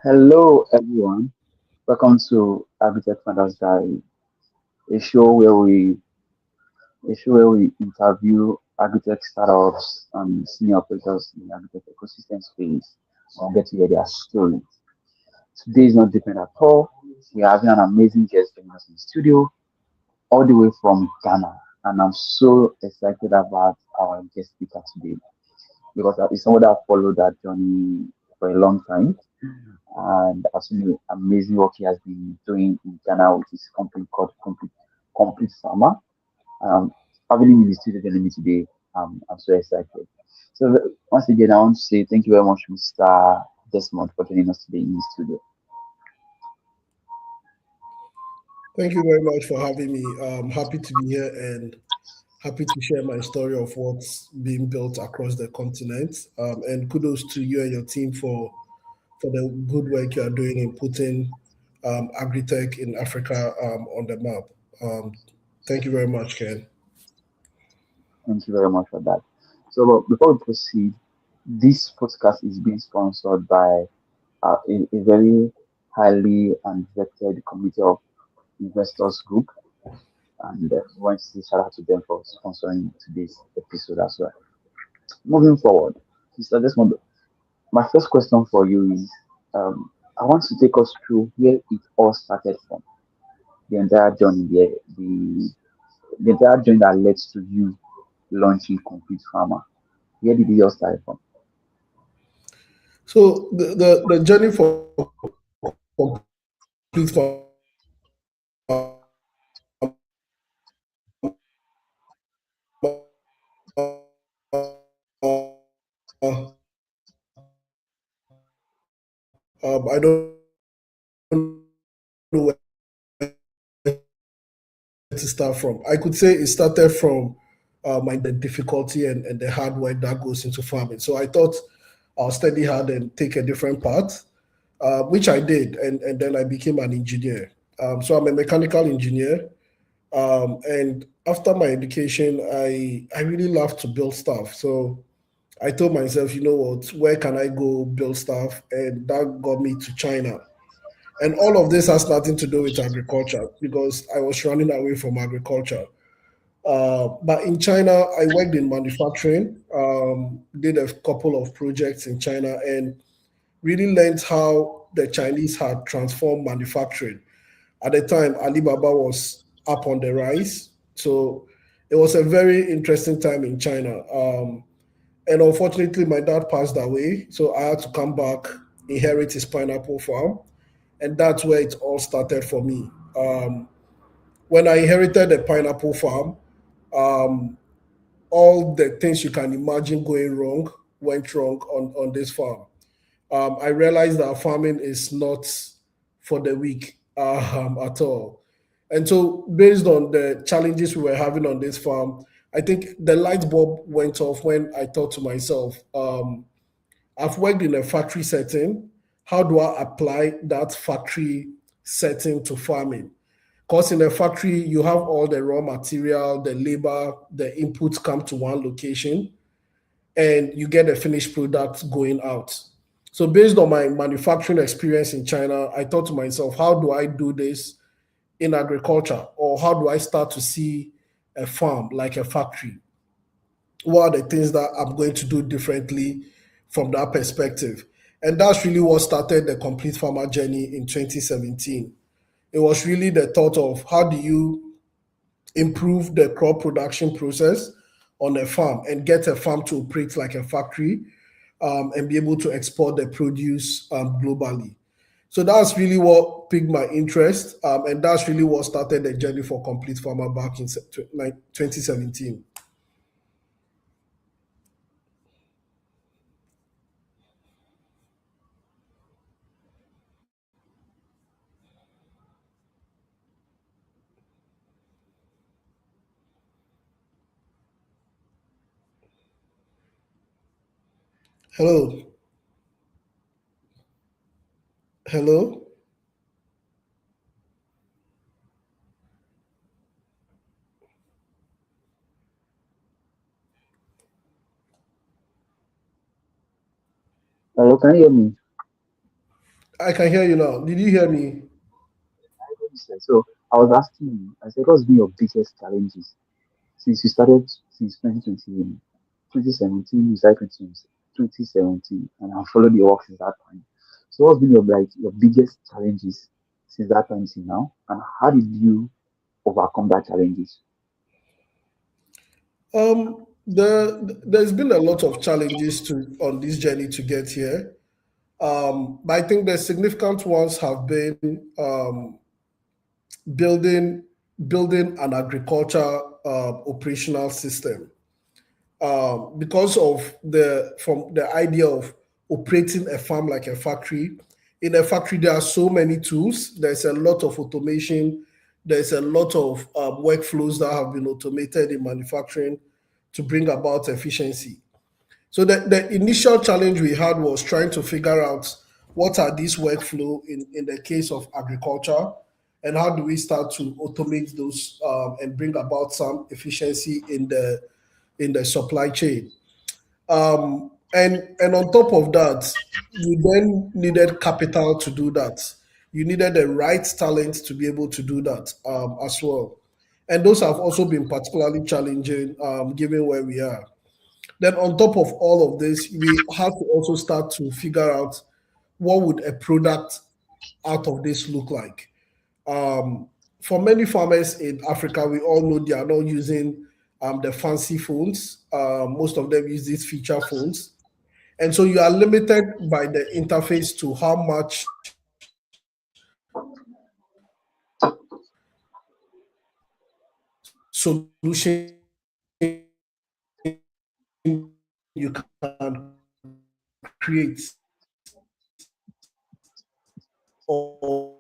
Hello, everyone. Welcome to Agritech Investors Group, a show where we a show where we interview agritech startups and senior operators in the agritech ecosystem space and get to hear their stories. Today is not different at all. We are having an amazing guest joining us in the studio, all the way from Ghana, and I'm so excited about our guest speaker today because it's someone that followed that journey for a long time and I've seen the amazing work he has been doing in Ghana with his company called Complete Farmer. Um, Having him in the studio joining me today, I'm so excited. So once again, I want to say thank you very much, Mr. Desmond, for joining us today in the studio. Thank you very much for having me. I'm happy to be here and happy to share my story of what's being built across the continent. And kudos to you and your team for the good work you are doing in putting agritech in Africa on the map. Um, Thank you very much, Ken. Thank you very much for that. So before we proceed, this podcast is being sponsored by a very highly and vetted committee of investors group and we want to say shout out to them for sponsoring today's episode as well. Moving forward, Mr. Desmond, my first question for you is I want to take us through where it all started from, the entire journey, the entire journey that led to you launching Complete Farmer. Where did it all start from? So the journey for complete I don't know where to start from. I could say it started from the difficulty and the hard work that goes into farming. So I thought I'll study hard and take a different path, which I did, and then I became an engineer. So I'm a mechanical engineer, and after my education, I really love to build stuff. So I told myself, you know what, where can I go build stuff? And that got me to China. And all of this has nothing to do with agriculture because I was running away from agriculture. But in China, I worked in manufacturing, did a couple of projects in China, and really learned how the Chinese had transformed manufacturing. At the time, Alibaba was up on the rise. So it was a very interesting time in China. And unfortunately, my dad passed away. So I had to come back, inherit his pineapple farm. And that's where it all started for me. When I inherited the pineapple farm, um, all the things you can imagine going wrong went wrong on this farm. I realized that farming is not for the weak at all. And so, based on the challenges we were having on this farm, I think the light bulb went off when I thought to myself, I've worked in a factory setting. How do I apply that factory setting to farming? Because in a factory, you have all the raw material, the labor, the inputs come to one location, and you get a finished product going out. So, based on my manufacturing experience in China, I thought to myself, how do I do this in agriculture? Or how do I start to see a farm like a factory? What are the things that I'm going to do differently from that perspective? And that's really what started the Complete Farmer journey in 2017. It was really the thought of how do you improve the crop production process on a farm and get a farm to operate like a factory, and be able to export the produce globally. So that's really what piqued my interest, and that's really what started the journey for Complete Farmer back in 2017. Hello, hello. Hello, can you hear me? I can hear you now. Did you hear me? So I was asking you, I said, what's been your biggest challenges since you started since 2020, 2017, you started 2017, and I've followed your work since that time. So what's been your biggest challenges since that time to now, and how did you overcome that challenges? There's been a lot of challenges to on this journey to get here. But I think the significant ones have been building building an agriculture operational system, because of the idea of operating a farm like a factory. In a factory, there are so many tools. There's a lot of automation. There's a lot of workflows that have been automated in manufacturing to bring about efficiency. So the initial challenge we had was trying to figure out what are these workflow in the case of agriculture, and how do we start to automate those, and bring about some efficiency in the supply chain. And on top of that, you then needed capital to do that. You needed the right talent to be able to do that, as well. And those have also been particularly challenging, given where we are. Then on top of all of this, we have to also start to figure out what would a product out of this look like. Um, for many farmers in Africa, we all know they are not using the fancy phones. Most of them use these feature phones. And so you are limited by the interface to how much solution you can create or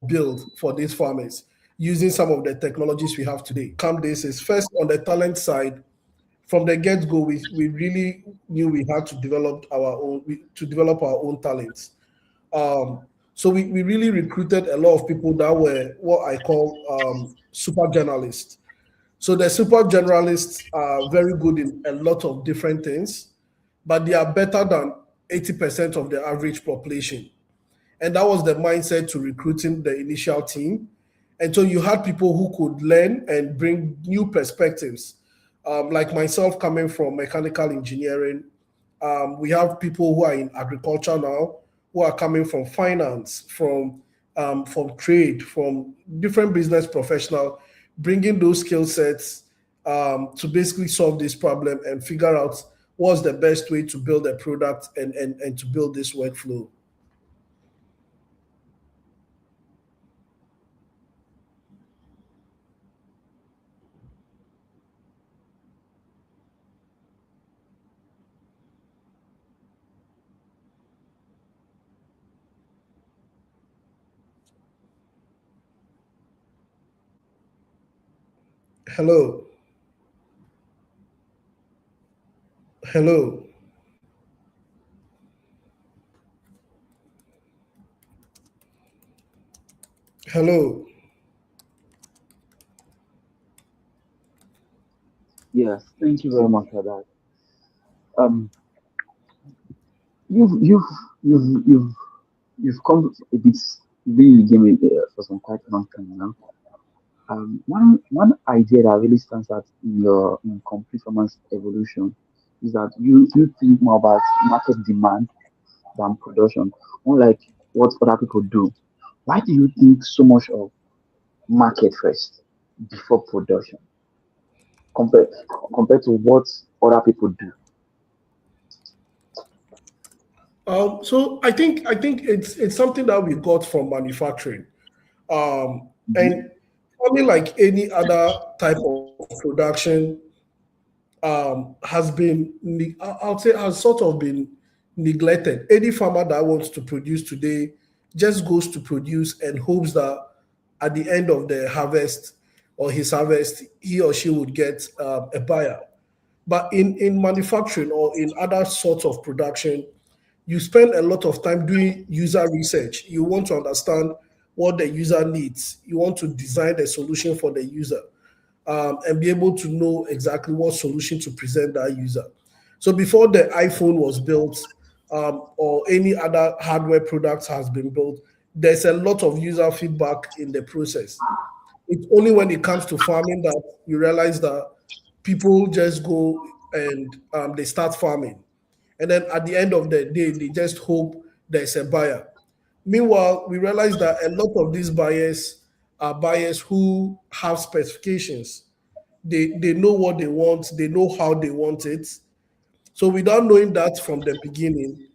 build for these farmers using some of the technologies we have today. Come this is first on the talent side. From the get-go, we really knew we had to develop our own talents. So we really recruited a lot of people that were what I call super journalists. So the super generalists are very good in a lot of different things, but they are better than 80% of the average population. And that was the mindset to recruiting the initial team. And so you had people who could learn and bring new perspectives. Like myself, coming from mechanical engineering, we have people who are in agriculture now, who are coming from finance, from trade, from different business professional, bringing those skill sets, to basically solve this problem and figure out what's the best way to build a product, and to build this workflow. Hello, hello, hello. Yes, thank you very much for that. Um, you've you've you've you've you've come a bit, you've been in the game for some quite a long time now. One idea that really stands out in your complete performance evolution is that you think more about market demand than production, unlike what other people do. Why do you think so much of market first before production compared compared to what other people do? So I think it's something that we got from manufacturing. And Mhm. probably like any other type of production, has been I would say has sort of been neglected. Any farmer that wants to produce today just goes to produce and hopes that at the end of the harvest or his harvest, he or she would get a buyer. But in manufacturing or in other sorts of production, you spend a lot of time doing user research. You want to understand what the user needs. You want to design a solution for the user, and be able to know exactly what solution to present that user. So before the iPhone was built, or any other hardware products has been built, there's a lot of user feedback in the process. It's only when it comes to farming that you realize that people just go and they start farming. And then at the end of the day, they just hope there's a buyer. Meanwhile, we realize that a lot of these buyers are buyers who have specifications. They know what they want, they know how they want it. So without knowing that from the beginning,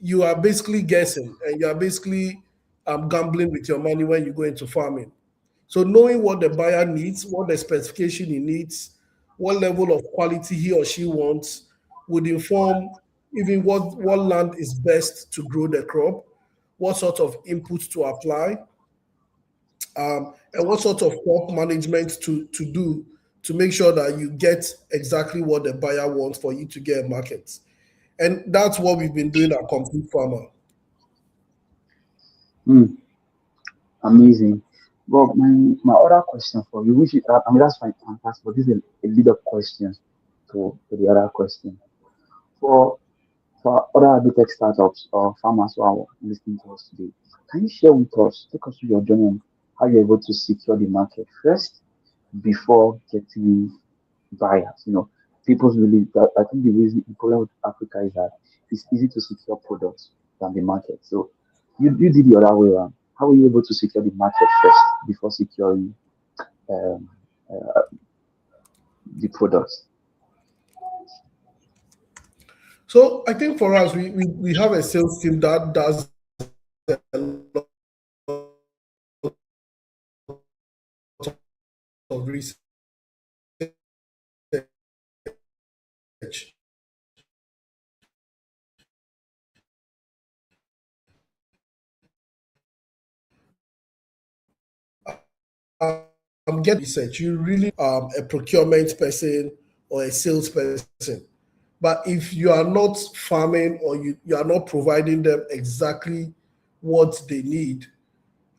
you are basically guessing and you are basically gambling with your money when you go into farming. So knowing what the buyer needs, what the specification he needs, what level of quality he or she wants would inform even what land is best to grow the crop, what sort of inputs to apply, and what sort of crop management to do to make sure that you get exactly what the buyer wants for you to get a market. And that's what we've been doing at Complete Farmer. Hmm, amazing. But my other question for you, which is, I mean, that's fine, fantastic, but this is a lead-up question to the other question. For other agritech startups or farmers who are listening to us today, can you share with us, take us through your journey on how you're able to secure the market first before getting buyers? People's belief that I think the problem with Africa is that it's easy to secure products than the market. So you did the other way around. How were you able to secure the market first before securing um, uh, the products? So I think for us, we have a sales team that does a lot of research. Get research. You really a procurement person or a salesperson. But if you are not farming or you are not providing them exactly what they need,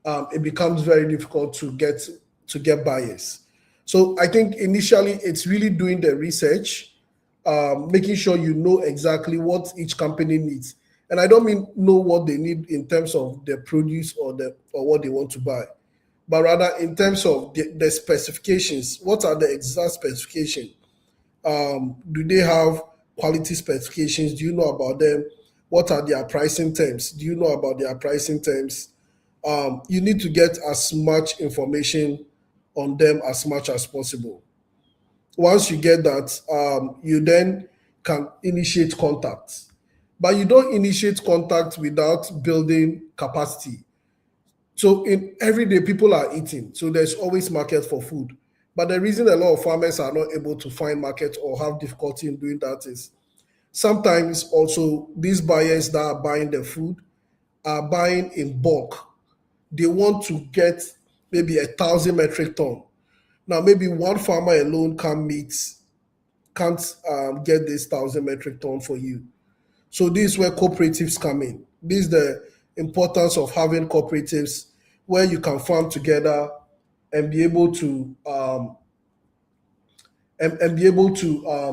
it becomes very difficult to get buyers. So I think initially it's really doing the research, making sure you know exactly what each company needs. And I don't mean know what they need in terms of their produce or what they want to buy, but rather in terms of the specifications. What are the exact specifications? Do they have quality specifications? Do you know about them? What are their pricing terms? Do you know about their pricing terms? You need to get as much information on them as much as possible. Once you get that, you then can initiate contact. But you don't initiate contact without building capacity. So in every day, people are eating. So there's always market for food. But the reason a lot of farmers are not able to find market or have difficulty in doing that is sometimes also these buyers that are buying the food are buying in bulk. They want to get maybe 1,000 metric ton. Now maybe one farmer alone can't get this 1,000 metric ton for you. So this is where cooperatives come in. This is the importance of having cooperatives where you can farm together and be able to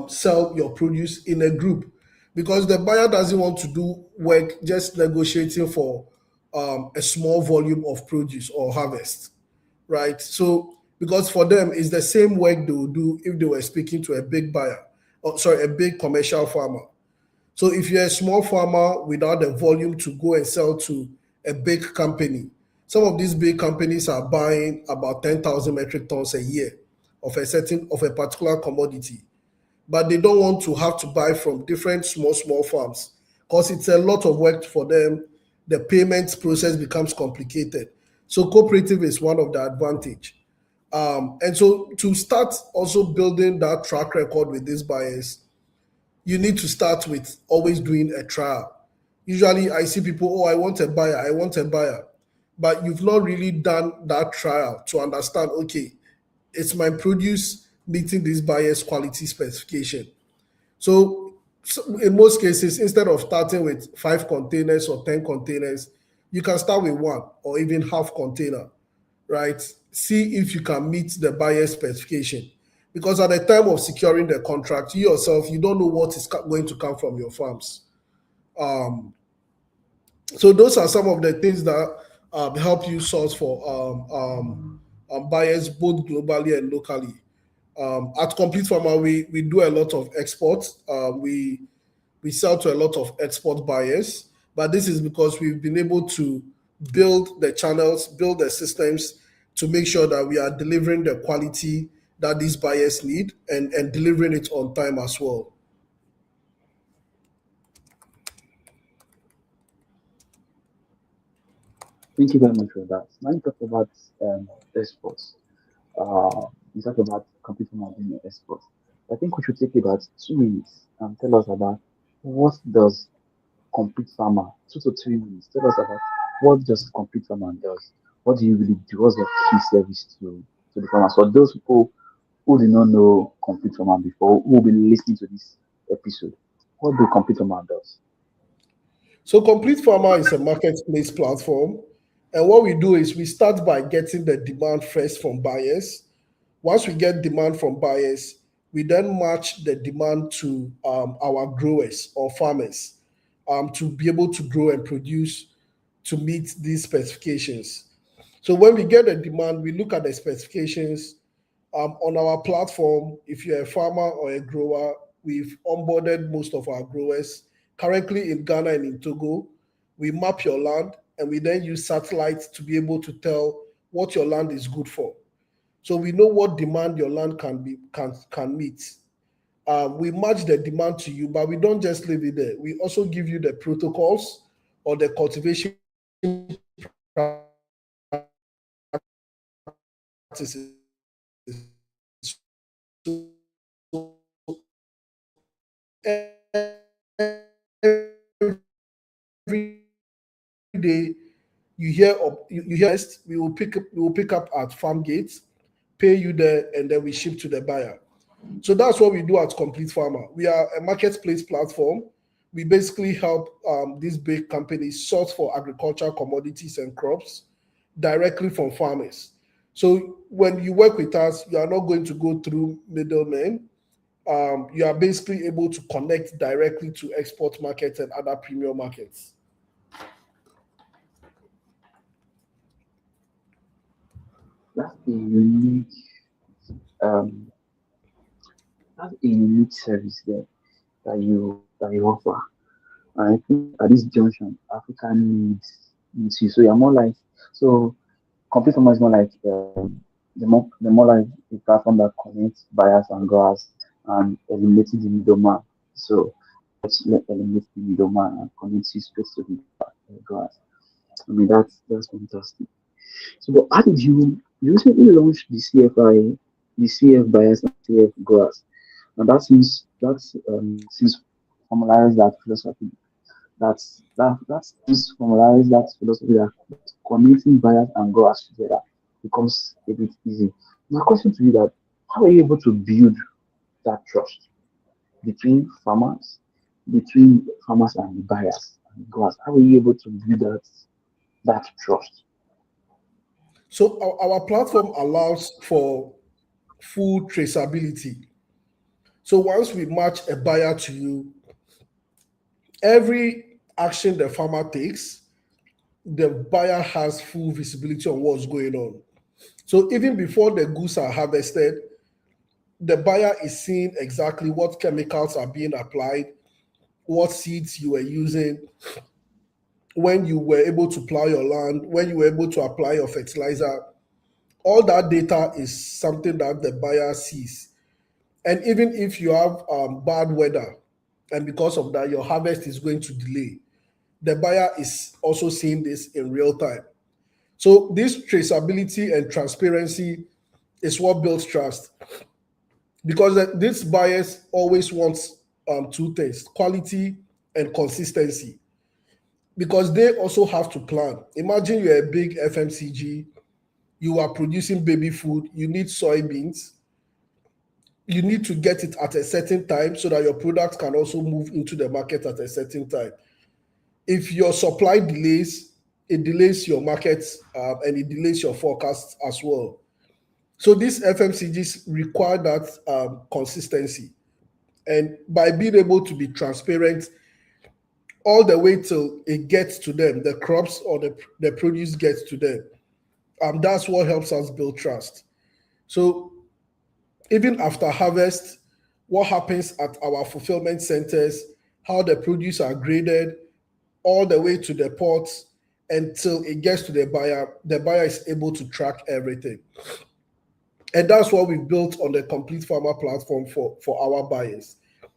sell your produce in a group, because the buyer doesn't want to do work just negotiating for a small volume of produce or harvest, right? So because for them it's the same work they would do if they were speaking to a big buyer, or sorry, a big commercial farmer. So if you're a small farmer without the volume to go and sell to a big company, some of these big companies are buying about 10,000 metric tons a year of a particular commodity, but they don't want to have to buy from different small farms because it's a lot of work for them. The payments process becomes complicated. So cooperative is one of the advantage. And so to start also building that track record with these buyers, you need to start with always doing a trial. Usually I see people, oh, I want a buyer, I want a buyer. But you've not really done that trial to understand, okay, it's my produce meeting this buyer's quality specification. So in most cases, instead of starting with 5 containers or 10 containers, you can start with one or even half container, right? See if you can meet the buyer's specification. Because at the time of securing the contract, you yourself, you don't know what is going to come from your farms, Um, so those are some of the things that help you source for buyers both globally and locally. At Complete Farmer, we do a lot of exports. We sell to a lot of export buyers, but this is because we've been able to build the channels, build the systems to make sure that we are delivering the quality that these buyers need and delivering it on time as well. Thank you very much for that. Now you talk about exports. You talk about computer modeling and exports. I think we should take about 2 minutes and tell us about what does complete farmer, 2 to 3 minutes. Tell us about what does complete farmer does. What do you really do? What's the key service to the farmers? For those people who do not know complete farmer before, who will be listening to this episode, what do complete farmer does? So Complete Farmer is a marketplace platform. And what we do is we start by getting the demand first from buyers. Once we get demand from buyers, we then match the demand to our growers or farmers to be able to grow and produce to meet these specifications. So when we get the demand, we look at the specifications on our platform. If you're a farmer or a grower, we've onboarded most of our growers. Currently in Ghana and in Togo, we map your land and we then use satellites to be able to tell what your land is good for. So we know what demand your land can meet. We match the demand to you, but we don't just leave it there. We also give you the protocols or the cultivation practices. Every day you hear we will pick up at farm gates, pay you there, and then we ship to the buyer. So that's what we do at Complete Farmer. We are a marketplace platform. We basically help these big companies source for agricultural commodities and crops directly from farmers. So when you work with us, you are not going to go through middlemen. You are basically able to connect directly to export markets and other premium markets. That's a unique um that's a unique service there that you offer. And I think at this junction, Africa needs you. So you're more like so complete farmer is more like the more like a platform that connects buyers and growers and eliminating the middleman. So let's eliminate the middleman and connect you straight to the growers. I mean that's fantastic. So but how did you recently launched the CFI, the CF buyers and CF growers? And that seems formalize that philosophy. That seems formalize that philosophy that connecting buyers and growers together becomes a bit easy. My question to you that how are you able to build that trust between farmers and the buyers and growers? How are you able to build that trust? So our platform allows for full traceability. So once we match a buyer to you, every action the farmer takes, the buyer has full visibility on what's going on. So even before the goods are harvested, the buyer is seeing exactly what chemicals are being applied, what seeds you were using, when you were able to plow your land, when you were able to apply your fertilizer. All that data is something that the buyer sees. And even if you have bad weather, and because of that, your harvest is going to delay, the buyer is also seeing this in real time. So this traceability and transparency is what builds trust because these buyers always want two things: quality and consistency. Because they also have to plan. Imagine you're a big FMCG, you are producing baby food, you need soybeans, you need to get it at a certain time so that your product can also move into the market at a certain time. If your supply delays, it delays your market and it delays your forecast as well. So these FMCGs require that consistency. And by being able to be transparent all the way till it gets to them, the crops or the produce gets to them. That's what helps us build trust. So even after harvest, what happens at our fulfillment centers, how the produce are graded, all the way to the ports until it gets to the buyer is able to track everything. And that's what we've built on the Complete Farmer platform for our buyers.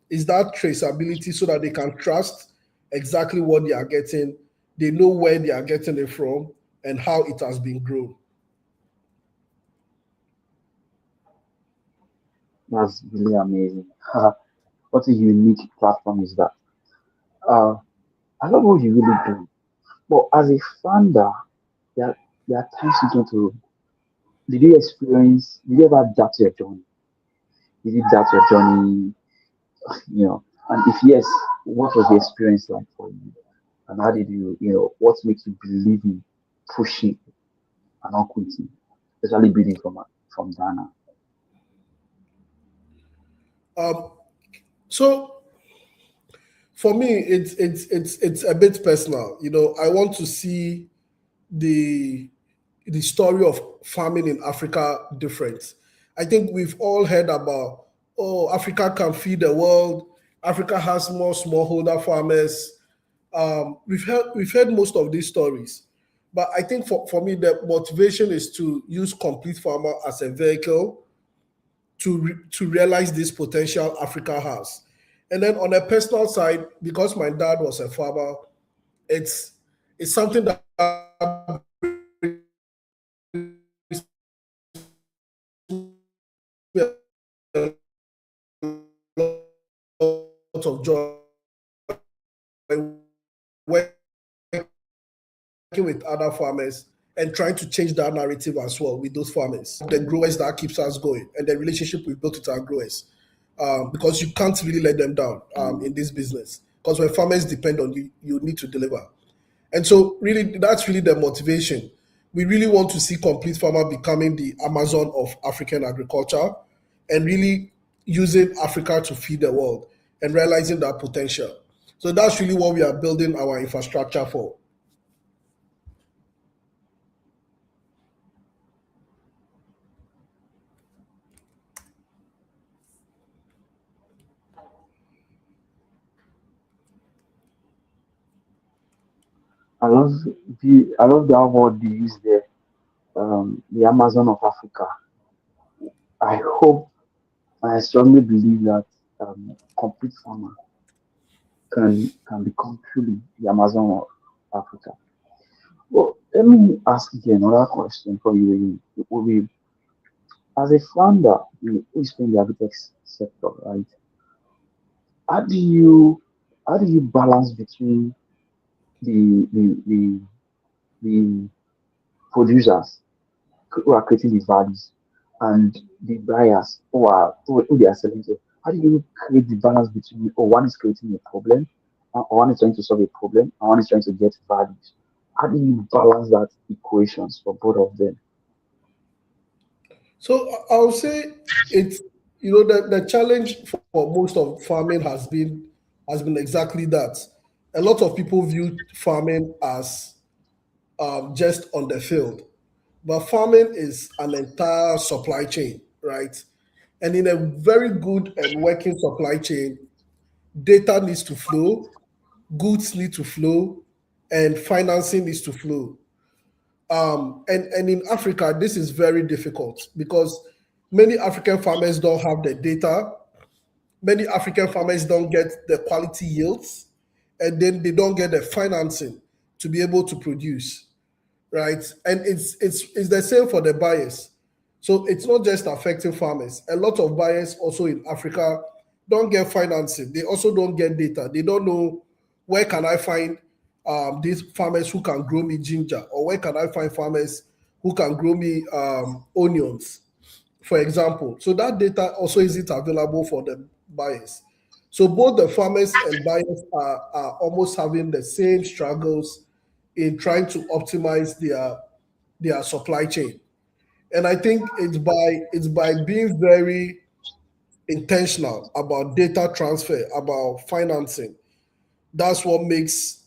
Is that traceability so that they can trust exactly what they are getting, they know where they are getting it from, and how it has been grown. That's really amazing. What a unique platform is that? Uh, I love what you really do. But as a founder, there are times you get to. Did you ever doubt your journey? Did you doubt your journey? You know, and if yes, what was the experience like for you? And how did what makes you believe in pushing and not quitting, especially building from Ghana? Um, so for me, it's a bit personal. I want to see the the story of farming in Africa different. I think we've all heard about, oh, Africa can feed the world. Africa has more smallholder farmers. We've heard most of these stories, but I think for me the motivation is to use Complete Farmer as a vehicle to realize this potential Africa has. And then on a personal side, because my dad was a farmer, it's it's something that brings a lot of joy working with other farmers and trying to change that narrative as well with those farmers. The growers that keeps us going and the relationship we built with our growers. Because you can't really let them down in this business. Because when farmers depend on you, you need to deliver. And so, really, that's really the motivation. We really want to see Complete Farmer becoming the Amazon of African agriculture and really using Africa to feed the world and realizing that potential. So that's really what we are building our infrastructure for. I love that word you use there, the Amazon of Africa. I hope and I strongly believe that complete farmer can become truly the Amazon of Africa. Well, let me ask you another question for you. As a founder, who is in the agritech sector, right? How do you balance between the the the, the producers who are creating these values and the buyers who they are selling to? How do you create the balance between, oh, one is creating a problem, or one is trying to solve a problem, and one is trying to get values? How do you balance that equations for both of them? So I'll say it's the challenge for most of farming has been exactly that. A lot of people view farming as just on the field, but farming is an entire supply chain, right? And in a very good and working supply chain, data needs to flow, goods need to flow, and financing needs to flow. And in Africa, this is very difficult because many African farmers don't have the data. Many African farmers don't get the quality yields, and then they don't get the financing to be able to produce, right? And it's the same for the buyers. So it's not just affecting farmers. A lot of buyers also in Africa don't get financing. They also don't get data. They don't know where can I find these farmers who can grow me ginger, or where can I find farmers who can grow me onions, for example. So that data also isn't available for the buyers. So both the farmers and buyers are almost having the same struggles in trying to optimize their supply chain. And I think it's by being very intentional about data transfer, about financing, That's what makes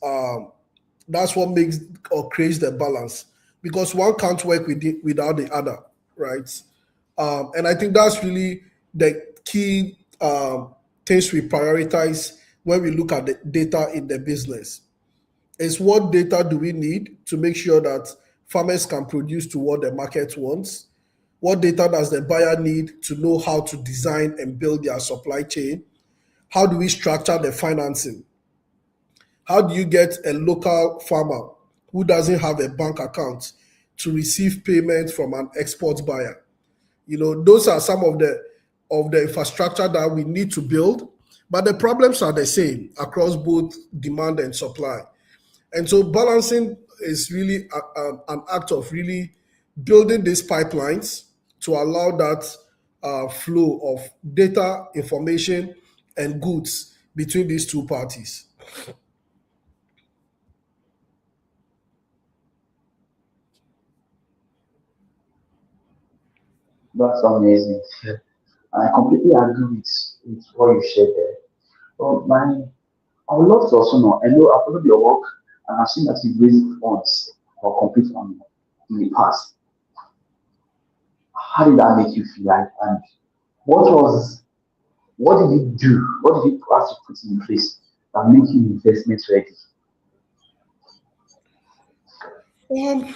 that's what makes or creates the balance, because one can't work without the other, right? And I think that's really the key things we prioritize when we look at the data in the business. Is what data do we need to make sure that farmers can produce to what the market wants? What data does the buyer need to know how to design and build their supply chain? How do we structure the financing? How do you get a local farmer who doesn't have a bank account to receive payment from an export buyer? Those are some of the infrastructure that we need to build, but the problems are the same across both demand and supply. And so balancing is really an act of really building these pipelines to allow that flow of data, information, and goods between these two parties. That's amazing. I completely agree with what you shared there. But I would love to also know, I know I've followed your work and I've seen that you've raised funds for complete farming in the past. How did that make you feel like? And what was what did you do? What did you have to put in place that make you investment ready? Um,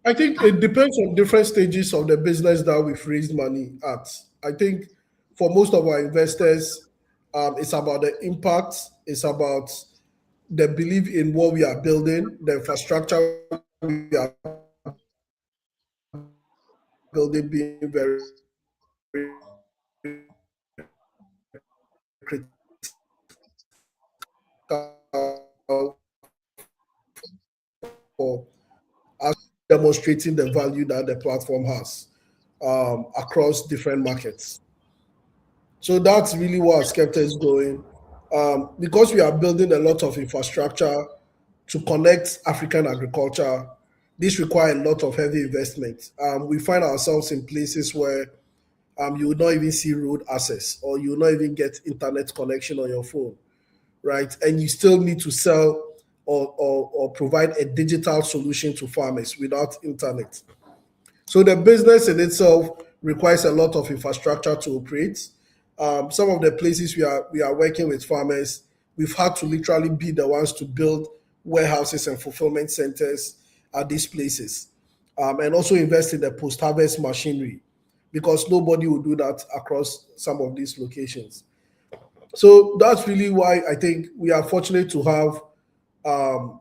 I think it depends on different stages of the business that we've raised money at. I think for most of our investors, it's about the impact, it's about the belief in what we are building, the infrastructure we are building being very critical. For us demonstrating the value that the platform has across different markets. So that's really what has kept us going. Because we are building a lot of infrastructure to connect African agriculture, this requires a lot of heavy investment. We find ourselves in places where you will not even see road access, or you will not even get internet connection on your phone, right? And you still need to sell or provide a digital solution to farmers without internet. So the business in itself requires a lot of infrastructure to operate. Some of the places we are working with farmers, we've had to literally be the ones to build warehouses and fulfillment centers at these places, and also invest in the post-harvest machinery, because nobody will do that across some of these locations. So that's really why I think we are fortunate to have um,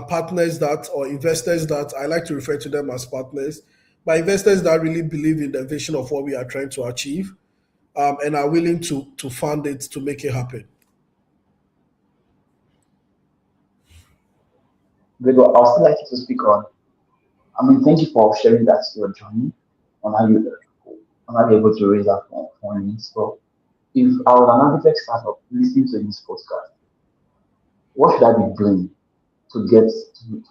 partners that, or investors that, I like to refer to them as partners, but investors that really believe in the vision of what we are trying to achieve, and are willing to fund it to make it happen. Great. Well, I would still like you to speak on. I mean, thank you for sharing that your journey on how you're able to raise that money. So, if I was an architect startup listening to this podcast, what should I be doing to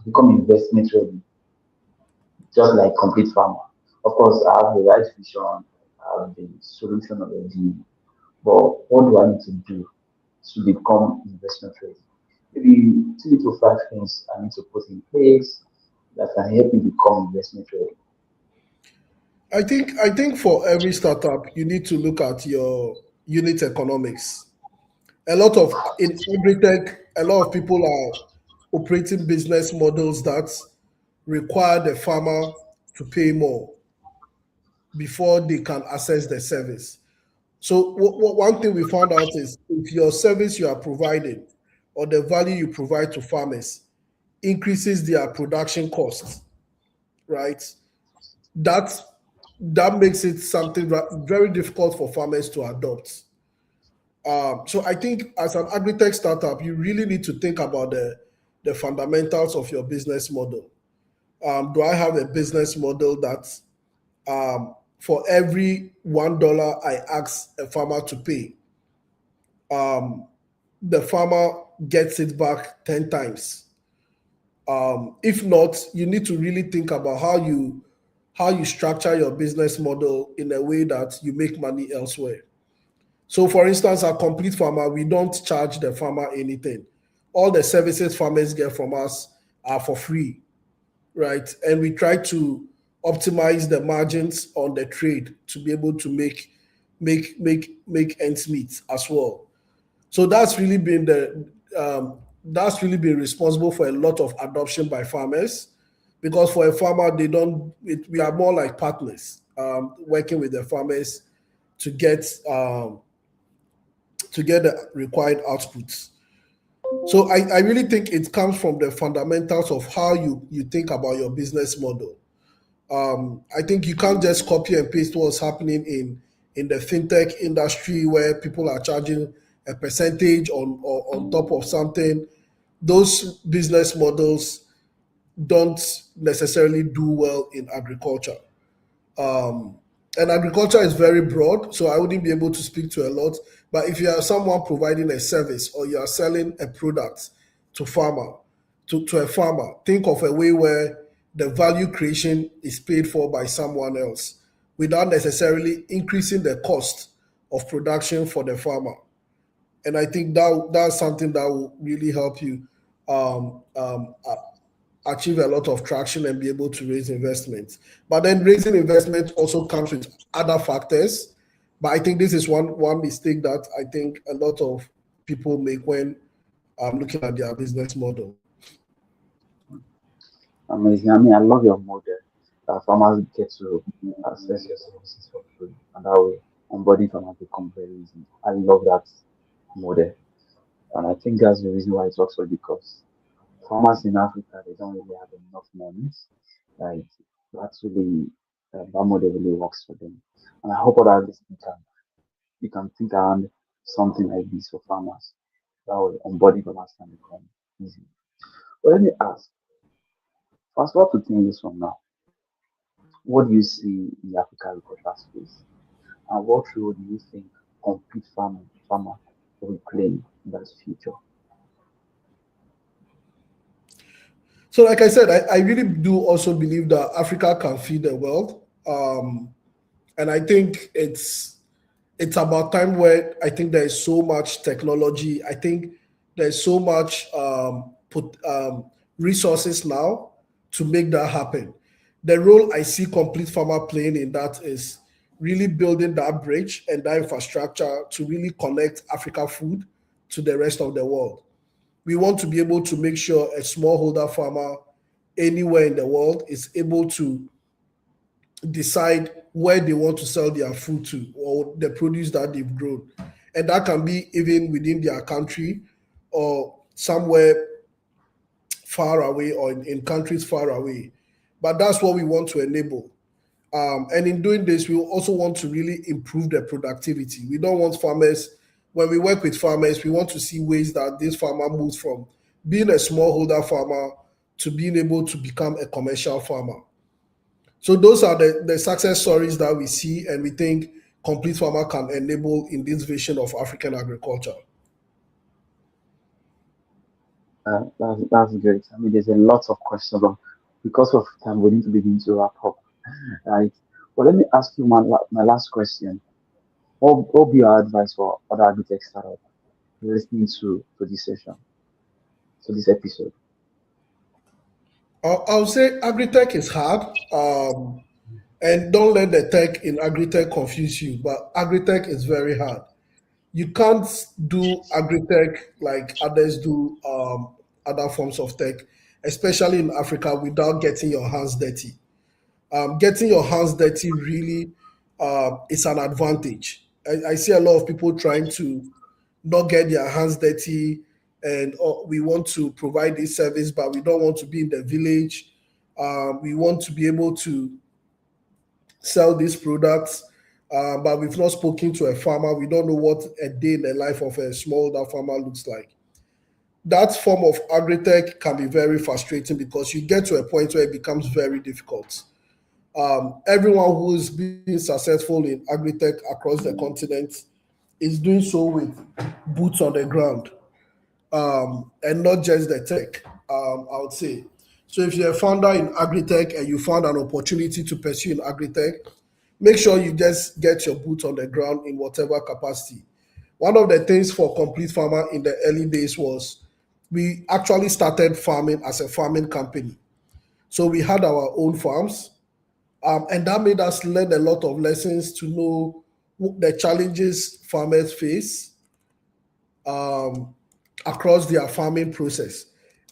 become investment ready, just like complete farmer? Of course, I have the right vision, I have the solution already, but what do I need to do to become investment ready? Maybe 2 to 5 things I need to put in place that can help me become investment ready. I think for every startup, you need to look at your unit economics. A lot of In agritech, a lot of people are operating business models that require the farmer to pay more before they can access the service. So one thing we found out is, if your service you are providing or the value you provide to farmers increases their production costs, right? That that makes it something very difficult for farmers to adopt. So I think as an agri-tech startup, you really need to think about the fundamentals of your business model. Do I have a business model that, for every $1 I ask a farmer to pay, um, the farmer gets it back 10 times? If not, you need to really think about how you structure your business model in a way that you make money elsewhere. So, for instance, a complete farmer, we don't charge the farmer anything. all the services farmers get from us are for free, right? And we try to optimize the margins on the trade to be able to make ends meet as well. So that's really been responsible for a lot of adoption by farmers, because for a farmer they don't we are more like partners, working with the farmers to get um, to get the required outputs. So I really think it comes from the fundamentals of how you think about your business model. I think you can't just copy and paste what's happening in the fintech industry where people are charging a percentage on top of something. Those business models don't necessarily do well in agriculture. Um, and agriculture is very broad, so I wouldn't be able to speak to a lot. But if you are someone providing a service or you are selling a product to farmer, to a farmer, think of a way where the value creation is paid for by someone else without necessarily increasing the cost of production for the farmer. And I think that's something that will really help you um, um, achieve a lot of traction and be able to raise investments. But then raising investment also comes with other factors. But I think this is one mistake that I think a lot of people make when looking at their business model. Amazing. I mean, I love your model. Farmers get to access your services for free, and that way, onboarding farmers become very easy. I love that model, and I think that's the reason why it's also because farmers in Africa they don't really have enough money. Like that's really that model really works for them, and I hope other listeners can you can think around something like this for farmers. That way, onboarding farmers can become easy. But let me ask, fast forward to 10 years from now, what do you see in the African agricultural space? And what role do you think complete farmer will play in that future? So, like I said, I really do also believe that Africa can feed the world. And I think it's about time where I think there is so much technology. I think there's so much resources now to make that happen. The role I see complete farmer playing in that is really building that bridge and that infrastructure to really connect Africa food to the rest of the world. We want to be able to make sure a smallholder farmer anywhere in the world is able to decide where they want to sell their food to or the produce that they've grown. And that can be even within their country or somewhere far away or in countries far away. But that's what we want to enable. And in doing this, we also want to really improve their productivity. We don't want farmers, when we work with farmers, we want to see ways that this farmer moves from being a smallholder farmer to being able to become a commercial farmer. So those are the success stories that we see and we think complete farmer can enable in this vision of African agriculture. That's great. I mean, there's a lot of questions, but because of time, we need to begin to wrap up, right? Well, let me ask you my last question. What would be your advice for other agritech startups listening to this session, to this episode? I'll say agri-tech is hard. And don't let the tech in agri-tech confuse you, but agri-tech is very hard. You can't do agri-tech like others do other forms of tech, especially in Africa, without getting your hands dirty. Getting your hands dirty really is an advantage. I see a lot of people trying to not get their hands dirty, and we want to provide this service, but we don't want to be in the village. We want to be able to sell these products, but we've not spoken to a farmer. We don't know what a day in the life of a smallholder farmer looks like. That form of agri-tech can be very frustrating because you get to a point where it becomes very difficult. Everyone who's been successful in agri-tech across the continent is doing so with boots on the ground, and not just the tech, I would say. So if you're a founder in agri-tech and you found an opportunity to pursue in agri-tech, make sure you just get your boots on the ground in whatever capacity. One of the things for complete farmer in the early days was we actually started farming as a farming company. So we had our own farms, and that made us learn a lot of lessons to know the challenges farmers face um, across their farming process.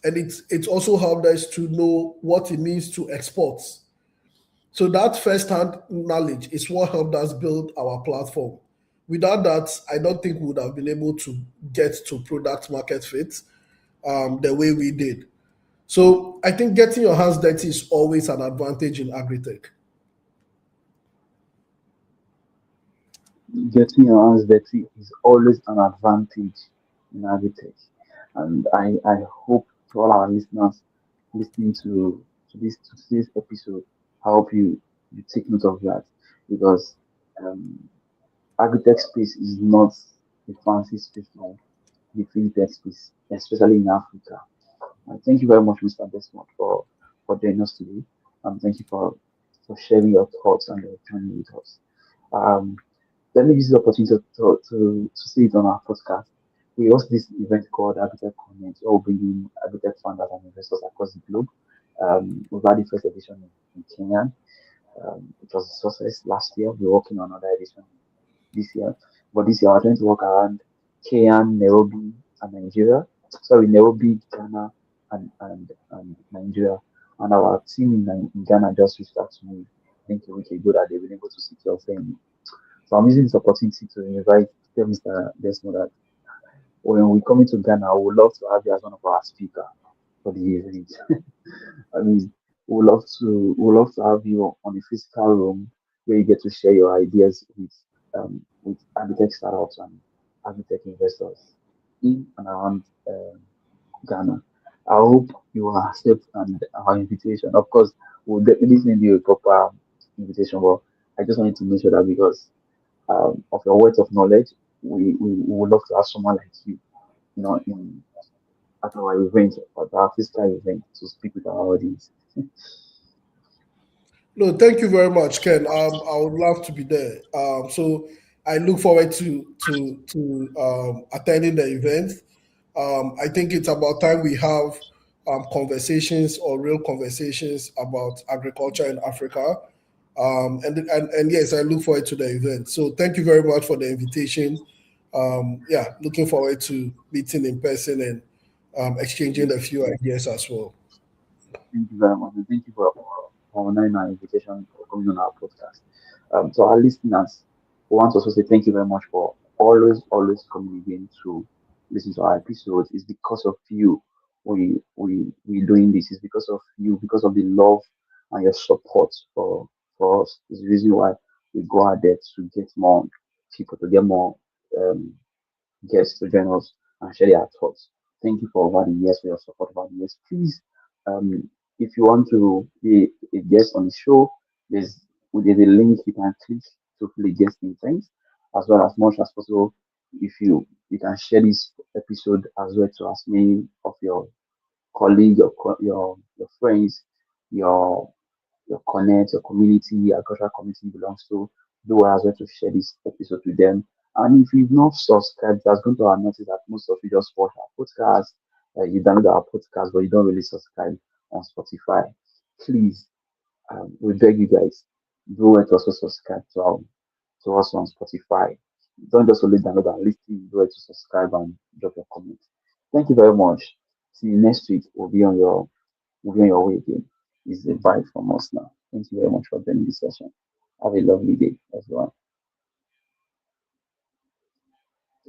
And it's also helped us to know what it means to export. So that first-hand knowledge is what helped us build our platform. Without that, I don't think we would have been able to get to product market fit the way we did. So I think getting your hands dirty is always an advantage in agritech. Getting your hands dirty is always an advantage in agritech. And I hope to all our listeners listening to this episode, I hope you take note of that because um, agritech space is not a fancy space like the fintech space, especially in Africa. Thank you very much, Mr. Desmond, for joining us today. Thank you for sharing your thoughts and your journey with us. Um, Let me use the opportunity to say it on our podcast. We host this event called Agritech Connect, where we bring in Agritech founders and investors across the globe. We've had the first edition in Kenya. It was a success last year. We're working on another edition this year. But this year, we're trying to work around Kenya, Nairobi, and Nigeria. Sorry, Nairobi, Ghana, and Nigeria. And our team in Ghana just reached out to me, I think a week ago, that they've been able to secure venue. So I'm using this opportunity to invite tell Mr. Desmond that when we come into Ghana, I would love to have you as one of our speakers for the event. I mean, we would love to have you on a physical room where you get to share your ideas with Agritech startups and Agritech investors in and around Ghana. I hope you will accept our invitation. Of course, we'll definitely send you a proper invitation, but I just wanted to make sure that because of your words of knowledge, we would love to have someone like in at our event, at our physical event, to speak with our audience. No, thank you very much, Ken. I would love to be there. So I look forward to attending the event. I think it's about time we have conversations or real conversations about agriculture in Africa. And yes, I look forward to the event. So thank you very much for the invitation. Yeah, looking forward to meeting in person and exchanging a few ideas as well. Thank you very much, and thank you for honoring our invitation for coming on our podcast. To our listeners, we want to also say thank you very much for always coming again to listen to our episodes. It's because of you we doing this. It's because of you, because of the love and your support for us. It's the reason why we go out there to get more people, to get more um, guests to join us and share their thoughts. Thank you for over the years, for your support over the years. Please, if you want to be a guest on the show, there's a link you can click to play guest in things, as well as much as possible. If you can share this episode as well to as many of your colleagues, your friends, your your connect, your community, your cultural community belongs to, do as well to share this episode with them. And if you've not subscribed, that's going to have noticed that most of you just watch our podcast, you download our podcast, but you don't really subscribe on Spotify. Please, we beg you guys, do it also subscribe to us on Spotify. Don't just only download and listen, do it to subscribe and drop your comment. Thank you very much. See you next week. We'll be on your way again. Is a bye from us now. Thank you very much for joining this session. Have a lovely day, everyone.